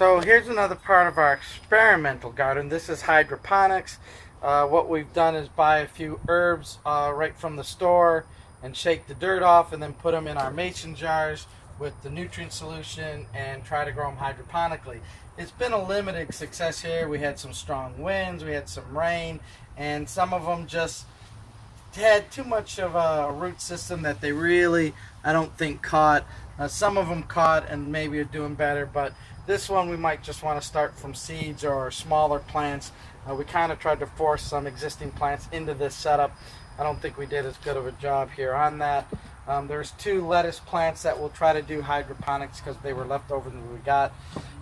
So here's another part of our experimental garden. This is hydroponics. What we've done is buy a few herbs right from the store and shake the dirt off and then put them in our mason jars with the nutrient solution and try to grow them hydroponically. It's been a limited success here. We had some strong winds, we had some rain, and some of them just had too much of a root system that they really, I don't think, caught. Some of them caught and maybe are doing better, but this one we might just want to start from seeds or smaller plants. We kind of tried to force some existing plants into this setup. I don't think we did as good of a job here on that. There's 2 lettuce plants that we'll try to do hydroponics because they were left over that we got.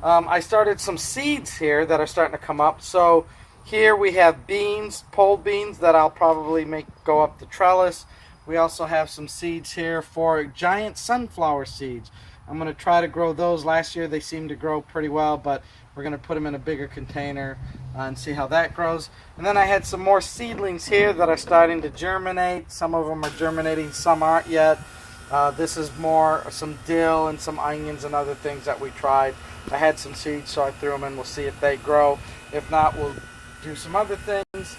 I started some seeds here that are starting to come up. So here we have beans, pole beans that I'll probably make go up the trellis. We also have some seeds here for giant sunflower seeds. I'm going to try to grow those. Last year they seemed to grow pretty well, but we're going to put them in a bigger container and see how that grows. And then I had some more seedlings here that are starting to germinate. Some of them are germinating, some aren't yet. This is more some dill and some onions and other things that we tried. I had some seeds, so I threw them in. We'll see if they grow. If not, we'll do some other things.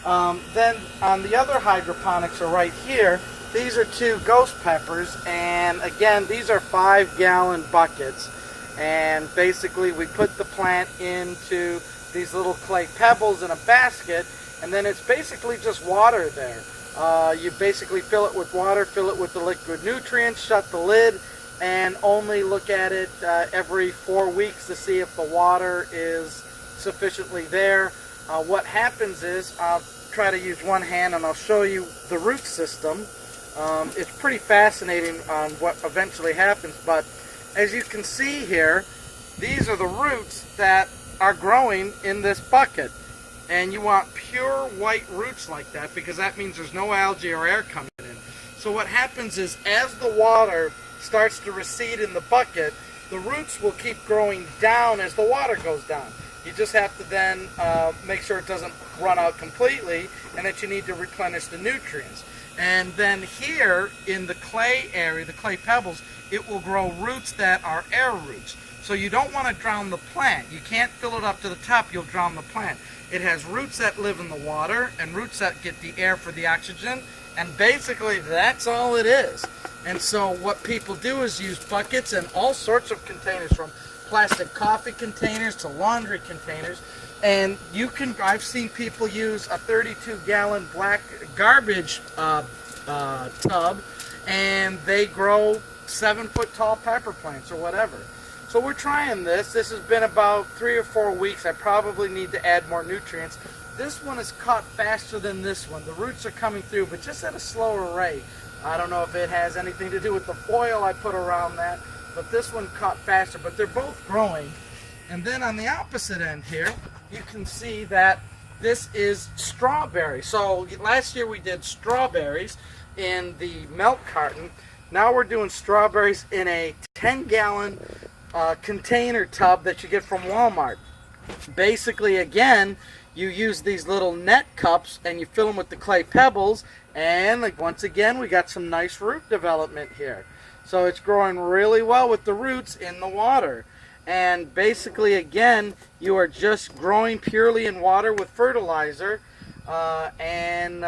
Then on the other hydroponics are right here. These are 2 ghost peppers, and again, these are 5-gallon buckets. And basically we put the plant into these little clay pebbles in a basket, and then it's basically just water there. You basically fill it with water, fill it with the liquid nutrients, shut the lid, and only look at it every 4 weeks to see if the water is sufficiently there. What happens is, I'll try to use one hand and I'll show you the root system. It's pretty fascinating on what eventually happens, but as you can see here, these are the roots that are growing in this bucket. And you want pure white roots like that because that means there's no algae or air coming in. So what happens is as the water starts to recede in the bucket, the roots will keep growing down as the water goes down. You just have to then make sure it doesn't run out completely and that you need to replenish the nutrients. And then here in the clay area, the clay pebbles, it will grow roots that are air roots. So you don't want to drown the plant. You can't fill it up to the top, you'll drown the plant. It has roots that live in the water and roots that get the air for the oxygen, and basically that's all it is. And so what people do is use buckets and all sorts of containers, from plastic coffee containers to laundry containers. And you can, I've seen people use a 32-gallon black garbage tub, and they grow 7-foot tall pepper plants or whatever. So we're trying this. This has been about 3 or 4 weeks. I probably need to add more nutrients. This one is caught faster than this one. The roots are coming through, but just at a slower rate. I don't know if it has anything to do with the foil I put around that, but this one caught faster, but they're both growing. And then on the opposite end here, you can see that this is strawberry. So last year we did strawberries in the milk carton. Now we're doing strawberries in a 10-gallon container tub that you get from Walmart. Basically, again, you use these little net cups and you fill them with the clay pebbles, and like once again we got some nice root development here. So it's growing really well with the roots in the water. And basically, again, you are just growing purely in water with fertilizer, and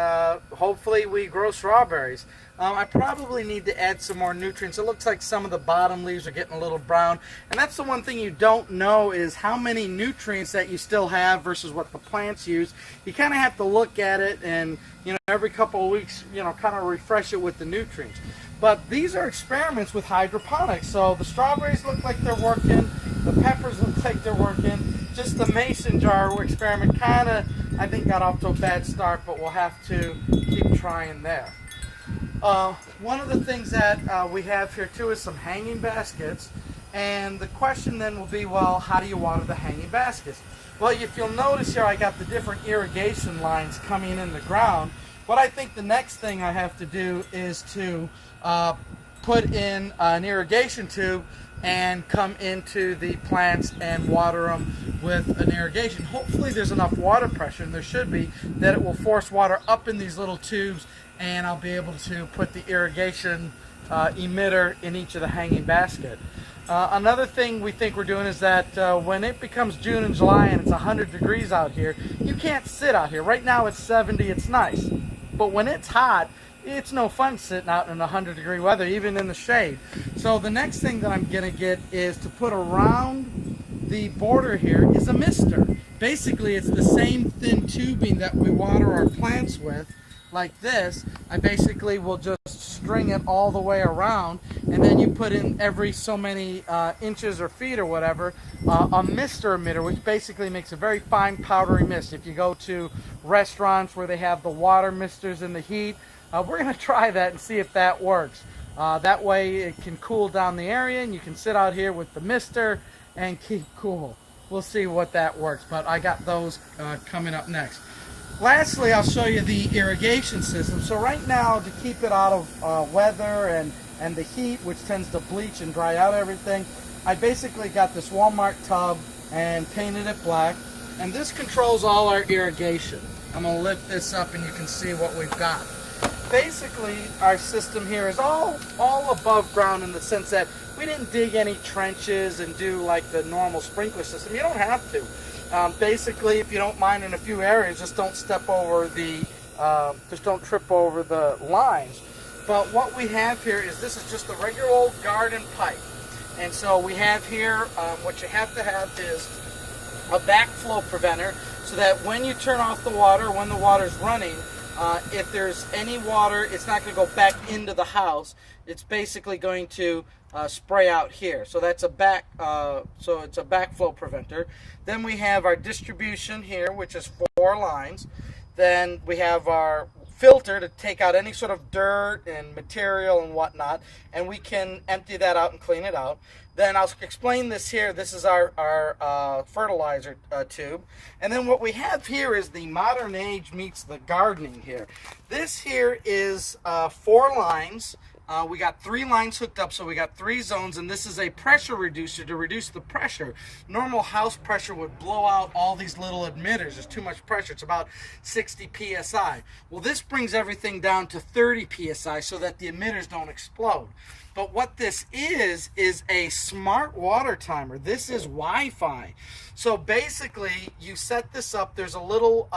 hopefully we grow strawberries. I probably need to add some more nutrients. It looks like some of the bottom leaves are getting a little brown, and that's the one thing you don't know is how many nutrients that you still have versus what the plants use. You kind of have to look at it and, every couple of weeks, kind of refresh it with the nutrients. But these are experiments with hydroponics. So the strawberries look like they're working. The peppers look like they're working. Just the mason jar experiment kind of, I think, got off to a bad start, but we'll have to keep trying there. One of the things that we have here too is some hanging baskets. And the question then will be, well, how do you water the hanging baskets? Well, if you'll notice here, I got the different irrigation lines coming in the ground. What I think the next thing I have to do is to put in an irrigation tube and come into the plants and water them with an irrigation. Hopefully there's enough water pressure, and there should be, that it will force water up in these little tubes, and I'll be able to put the irrigation emitter in each of the hanging basket. Another thing we think we're doing is that when it becomes June and July and it's 100 degrees out here, you can't sit out here. Right now it's 70, it's nice. But when it's hot, it's no fun sitting out in 100-degree weather, even in the shade. So the next thing that I'm going to get is to put around the border here is a mister. Basically, it's the same thin tubing that we water our plants with, like this. I basically will just string it all the way around, and then you put in every so many inches or feet or whatever a mister emitter, which basically makes a very fine powdery mist. If you go to restaurants where they have the water misters in the heat, we're going to try that and see if that works. That way it can cool down the area and you can sit out here with the mister and keep cool. We'll see what that works, but I got those coming up next. Lastly, I'll show you the irrigation system. So right now, to keep it out of weather and the heat, which tends to bleach and dry out everything, I basically got this Walmart tub and painted it black. And this controls all our irrigation. I'm going to lift this up and you can see what we've got. Basically, our system here is all above ground in the sense that we didn't dig any trenches and do like the normal sprinkler system. You don't have to. Basically, if you don't mind in a few areas, just don't step over the, just don't trip over the lines. But what we have here is this is just a regular old garden pipe. And so we have here, what you have to have is a backflow preventer so that when you turn off the water, when the water's running, if there's any water, it's not going to go back into the house. It's basically going to spray out here. So that's a so it's a backflow preventer. Then we have our distribution here, which is 4 lines. Then we have our filter to take out any sort of dirt and material and whatnot, and we can empty that out and clean it out. Then I'll explain this here. This is our fertilizer tube. And then what we have here is the modern age meets the gardening here. This here is 4 lines. We got 3 lines hooked up, so we got 3 zones, and this is a pressure reducer to reduce the pressure. Normal house pressure would blow out all these little emitters. There's too much pressure. It's about 60 psi. Well, this brings everything down to 30 psi so that the emitters don't explode. But what this is a smart water timer. This is Wi-Fi. So basically, you set this up. There's a little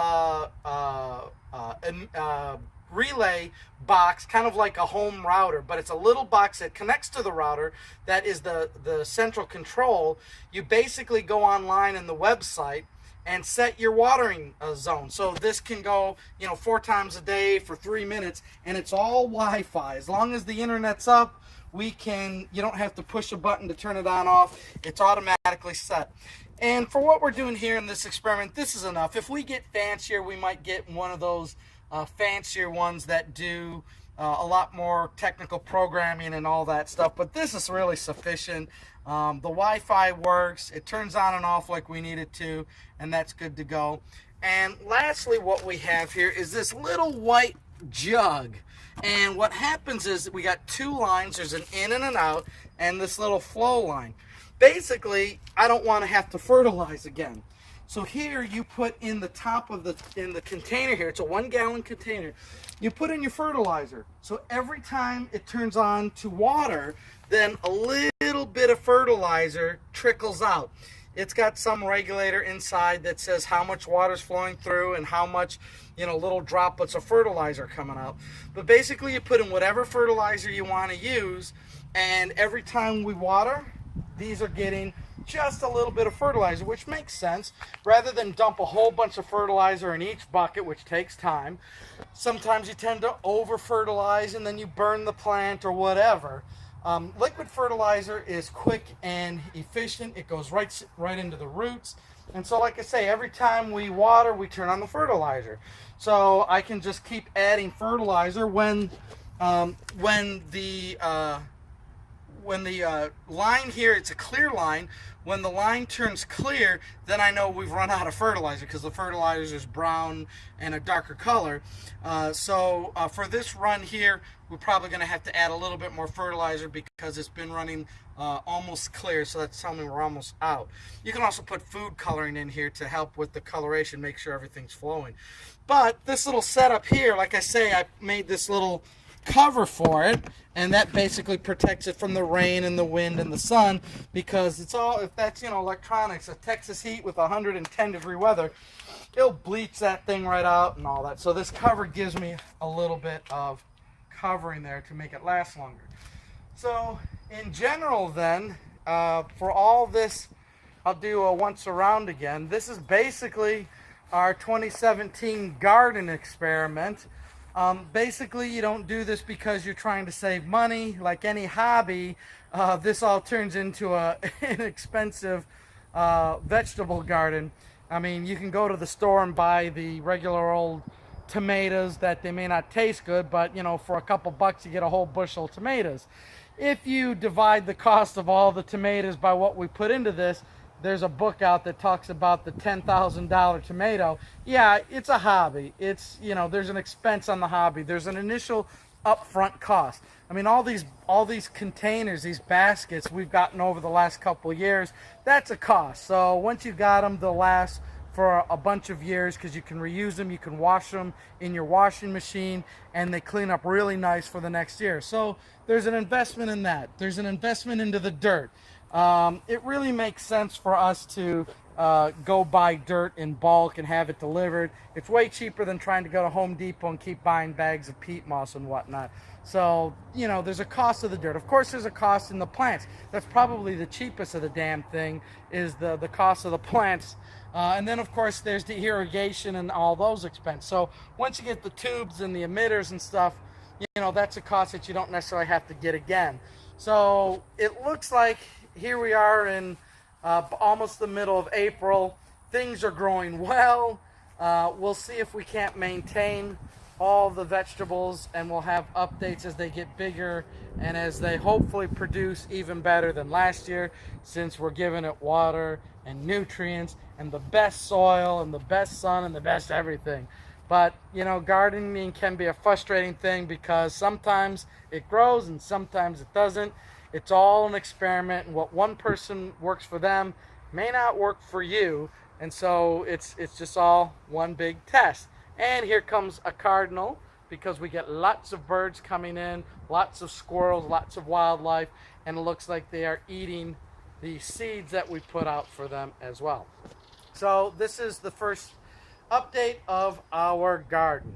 relay box, kind of like a home router, but it's a little box that connects to the router that is the central control. You basically go online in the website and set your watering zone. So this can go, 4 times a day for 3 minutes, and it's all Wi-Fi. As long as the internet's up, you don't have to push a button to turn it on off. It's automatically set. And for what we're doing here in this experiment, this is enough. If we get fancier, we might get one of those fancier ones that do a lot more technical programming and all that stuff, but this is really sufficient. The Wi-Fi works, it turns on and off like we need it to, and that's good to go. And lastly, what we have here is this little white jug, and what happens is that we got 2 lines. There's an in and an out, and this little flow line. Basically, I don't want to have to fertilize again. So here you put in the top of the container here, it's a 1-gallon container, you put in your fertilizer. So every time it turns on to water, then a little bit of fertilizer trickles out. It's got some regulator inside that says how much water is flowing through and how much, little droplets of fertilizer coming out. But basically you put in whatever fertilizer you want to use, and every time we water, these are getting just a little bit of fertilizer, which makes sense. Rather than dump a whole bunch of fertilizer in each bucket, which takes time, sometimes you tend to over fertilize and then you burn the plant or whatever. Liquid fertilizer is quick and efficient. It goes right into the roots. And so, like I say, every time we water, we turn on the fertilizer. So I can just keep adding fertilizer when the line here, it's a clear line. When the line turns clear, then I know we've run out of fertilizer because the fertilizer is brown and a darker color. So for this run here, we're probably going to have to add a little bit more fertilizer because it's been running almost clear, so that's telling me we're almost out. You can also put food coloring in here to help with the coloration, make sure everything's flowing. But this little setup here, like I say, I made this little cover for it, and that basically protects it from the rain and the wind and the sun, because it's all, if that's, electronics, a Texas heat with 110-degree weather, it'll bleach that thing right out and all that. So this cover gives me a little bit of covering there to make it last longer. So in general then, for all this, I'll do a once around again. This is basically our 2017 garden experiment. Basically, you don't do this because you're trying to save money. Like any hobby, this all turns into an inexpensive vegetable garden. I mean, you can go to the store and buy the regular old tomatoes that they may not taste good, but for a couple bucks you get a whole bushel of tomatoes. If you divide the cost of all the tomatoes by what we put into this, there's a book out that talks about the $10,000 tomato. Yeah, it's a hobby. It's, there's an expense on the hobby. There's an initial upfront cost. I mean, all these containers, these baskets we've gotten over the last couple of years, that's a cost. So once you've got them, they'll last for a bunch of years because you can reuse them, you can wash them in your washing machine, and they clean up really nice for the next year. So there's an investment in that. There's an investment into the dirt. It really makes sense for us to go buy dirt in bulk and have it delivered. It's way cheaper than trying to go to Home Depot and keep buying bags of peat moss and whatnot. So, there's a cost of the dirt. Of course, there's a cost in the plants. That's probably the cheapest of the damn thing, is the cost of the plants. And then, of course, there's the irrigation and all those expenses. So once you get the tubes and the emitters and stuff, that's a cost that you don't necessarily have to get again. So it looks like here we are in almost the middle of April. Things are growing well. We'll see if we can't maintain all the vegetables, and we'll have updates as they get bigger and as they hopefully produce even better than last year, since we're giving it water and nutrients and the best soil and the best sun and the best everything. But gardening can be a frustrating thing because sometimes it grows and sometimes it doesn't. It's all an experiment, and what one person works for them may not work for you, and so it's just all one big test. And here comes a cardinal, because we get lots of birds coming in, lots of squirrels, lots of wildlife, and it looks like they are eating the seeds that we put out for them as well. So this is the first update of our garden.